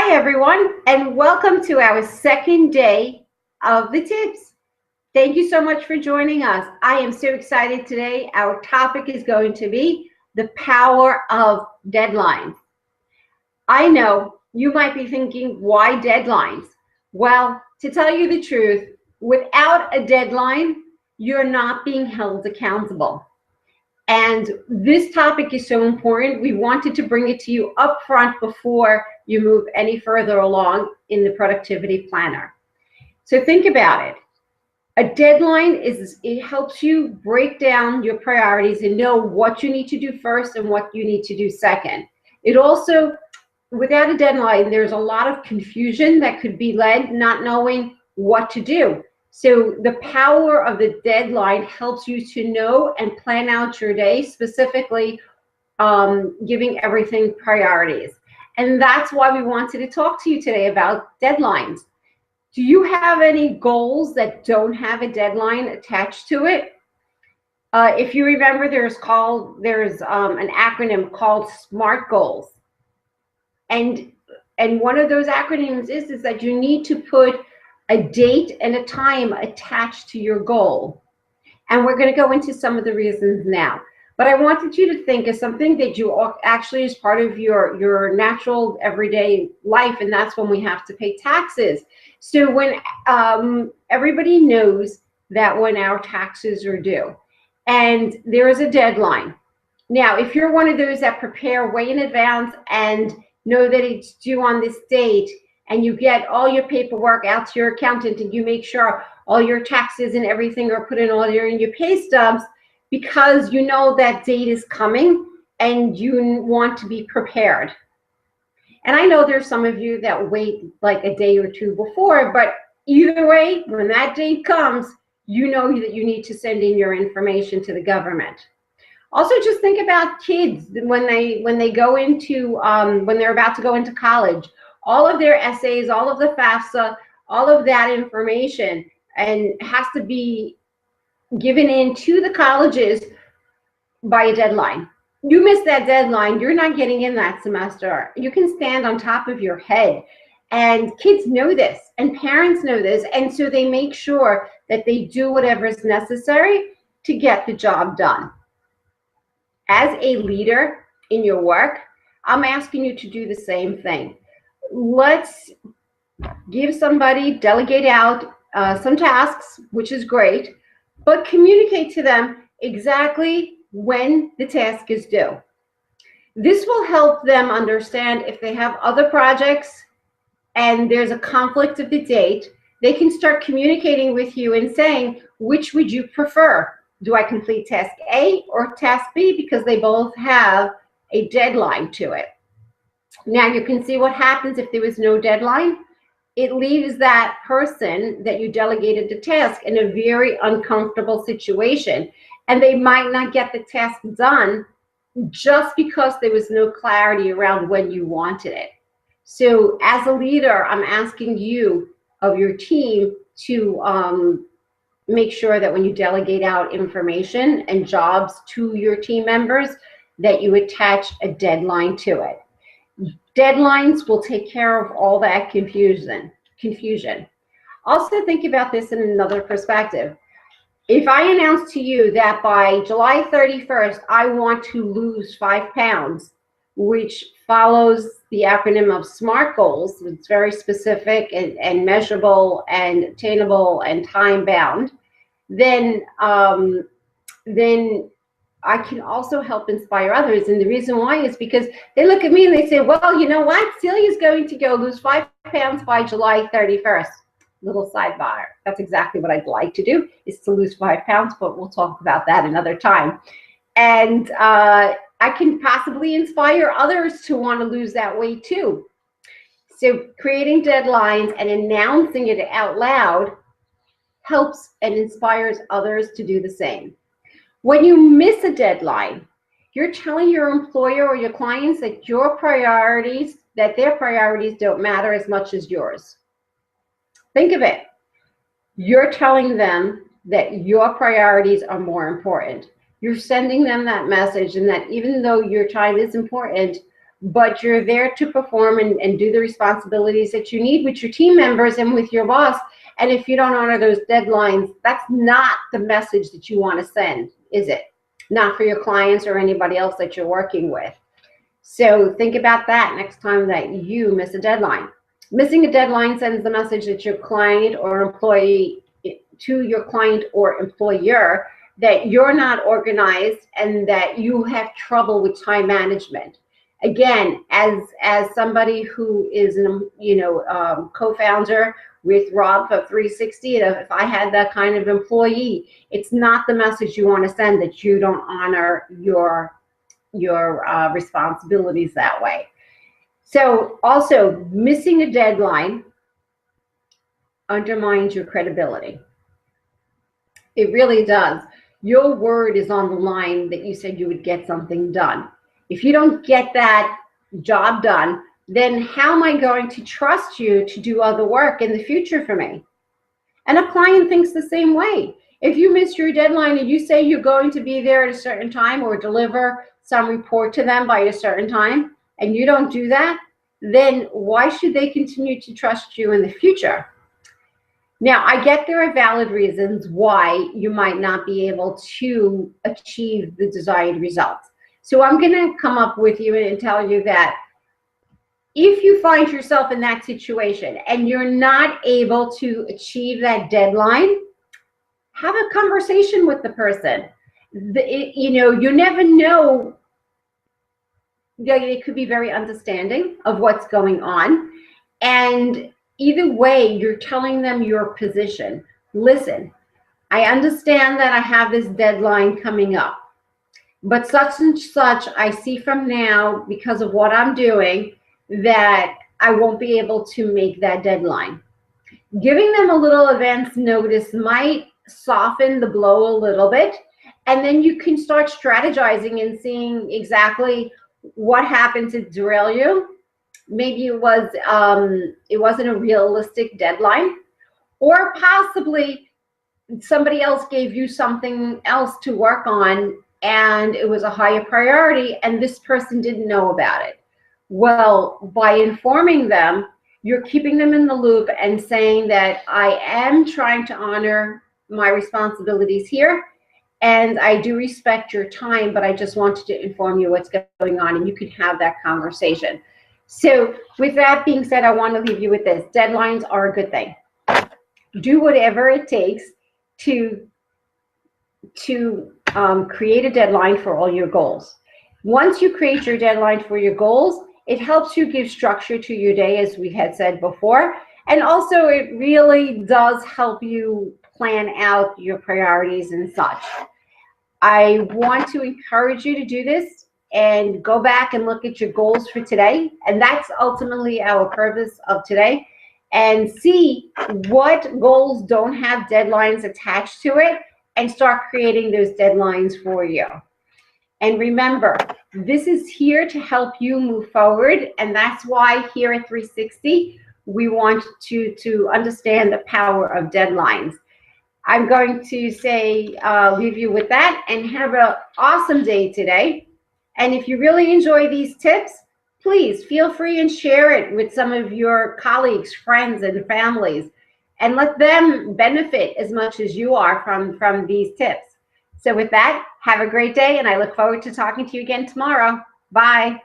Hi, everyone, and welcome to our second day of the tips. Thank you so much for joining us. I am so excited today. Our topic is going to be the power of deadlines. I know you might be thinking, why deadlines? Well, to tell you the truth, without a deadline, you're not being held accountable. And this topic is so important. We wanted to bring it to you up front before you move any further along in the productivity planner. So think about it. A deadline it helps you break down your priorities and know what you need to do first and what you need to do second. It also, without a deadline, there's a lot of confusion that could be led not knowing what to do. So the power of the deadline helps you to know and plan out your day, specifically giving everything priorities. And that's why we wanted to talk to you today about deadlines. Do you have any goals that don't have a deadline attached to it? If you remember, there's an acronym called SMART goals. And one of those acronyms is that you need to put a date and a time attached to your goal. And we're going to go into some of the reasons now. But I wanted you to think of something that you actually is part of your natural everyday life, and that's when we have to pay taxes. So when everybody knows that when our taxes are due, and there is a deadline. Now, if you're one of those that prepare way in advance and know that it's due on this date, and you get all your paperwork out to your accountant and you make sure all your taxes and everything are put in order in your pay stubs, because you know that date is coming and you want to be prepared. And I know there's some of you that wait like a day or two before, but either way, when that date comes, you know that you need to send in your information to the government. Also, just think about kids when they go into when they're about to go into college. All of their essays, all of the FAFSA, all of that information, and has to be given in to the colleges by a deadline. You miss that deadline, you're not getting in that semester. You can stand on top of your head. And kids know this, and parents know this, and so they make sure that they do whatever is necessary to get the job done. As a leader in your work, I'm asking you to do the same thing. Let's give somebody, delegate out some tasks, which is great, but communicate to them exactly when the task is due. This will help them understand if they have other projects and there's a conflict of the date, they can start communicating with you and saying, which would you prefer? Do I complete task A or task B? Because they both have a deadline to it. Now you can see what happens if there was no deadline. It leaves that person that you delegated the task in a very uncomfortable situation, and they might not get the task done just because there was no clarity around when you wanted it. So as a leader, I'm asking you of your team to make sure that when you delegate out information and jobs to your team members, that you attach a deadline to it. Deadlines will take care of all that confusion. Also think about this in another perspective. If I announce to you that by July 31st, I want to lose 5 pounds, which follows the acronym of SMART goals, it's very specific and measurable and attainable and time bound, then I can also help inspire others. And the reason why is because they look at me and they say, well, you know what? Celia's going to go lose 5 pounds by July 31st. Little sidebar. That's exactly what I'd like to do, is to lose 5 pounds, but we'll talk about that another time. And I can possibly inspire others to want to lose that weight too. So creating deadlines and announcing it out loud helps and inspires others to do the same. When you miss a deadline, you're telling your employer or your clients that their priorities don't matter as much as yours. Think of it. You're telling them that your priorities are more important. You're sending them that message, and that even though your time is important, but you're there to perform and do the responsibilities that you need with your team members and with your boss. And if you don't honor those deadlines, that's not the message that you want to send, is it? Not for your clients or anybody else that you're working with. So think about that next time that you miss a deadline. Missing a deadline sends the message that your client or employee, to your client or employer, that you're not organized and that you have trouble with time management. Again, as somebody who is co-founder with Rob of 360, if I had that kind of employee, it's not the message you want to send, that you don't honor your responsibilities that way. So also, missing a deadline undermines your credibility. It really does. Your word is on the line that you said you would get something done. If you don't get that job done, then how am I going to trust you to do other work in the future for me? And a client thinks the same way. If you miss your deadline and you say you're going to be there at a certain time or deliver some report to them by a certain time, and you don't do that, then why should they continue to trust you in the future? Now, I get there are valid reasons why you might not be able to achieve the desired results. So I'm going to come up with you and tell you that if you find yourself in that situation and you're not able to achieve that deadline, have a conversation with the person. You never know. They could be very understanding of what's going on. And either way, you're telling them your position. Listen, I understand that I have this deadline coming up, but such and such I see from now, because of what I'm doing, that I won't be able to make that deadline. Giving them a little advance notice might soften the blow a little bit, and then you can start strategizing and seeing exactly what happened to derail you. Maybe it wasn't a realistic deadline, or possibly somebody else gave you something else to work on and it was a higher priority and this person didn't know about it. Well, by informing them, you're keeping them in the loop and saying that I am trying to honor my responsibilities here, and I do respect your time, but I just wanted to inform you what's going on, and you can have that conversation. So with that being said, I want to leave you with this. Deadlines are a good thing. Do whatever it takes to create a deadline for all your goals. Once you create your deadline for your goals, it helps you give structure to your day, as we had said before. And also it really does help you plan out your priorities and such. I want to encourage you to do this and go back and look at your goals for today. And that's ultimately our purpose of today. And see what goals don't have deadlines attached to it and start creating those deadlines for you. And remember, this is here to help you move forward. And that's why here at 360, we want to understand the power of deadlines. I'm going to say, leave you with that and have an awesome day today. And if you really enjoy these tips, please feel free and share it with some of your colleagues, friends, and families, and let them benefit as much as you are from these tips. So with that, have a great day, and I look forward to talking to you again tomorrow. Bye.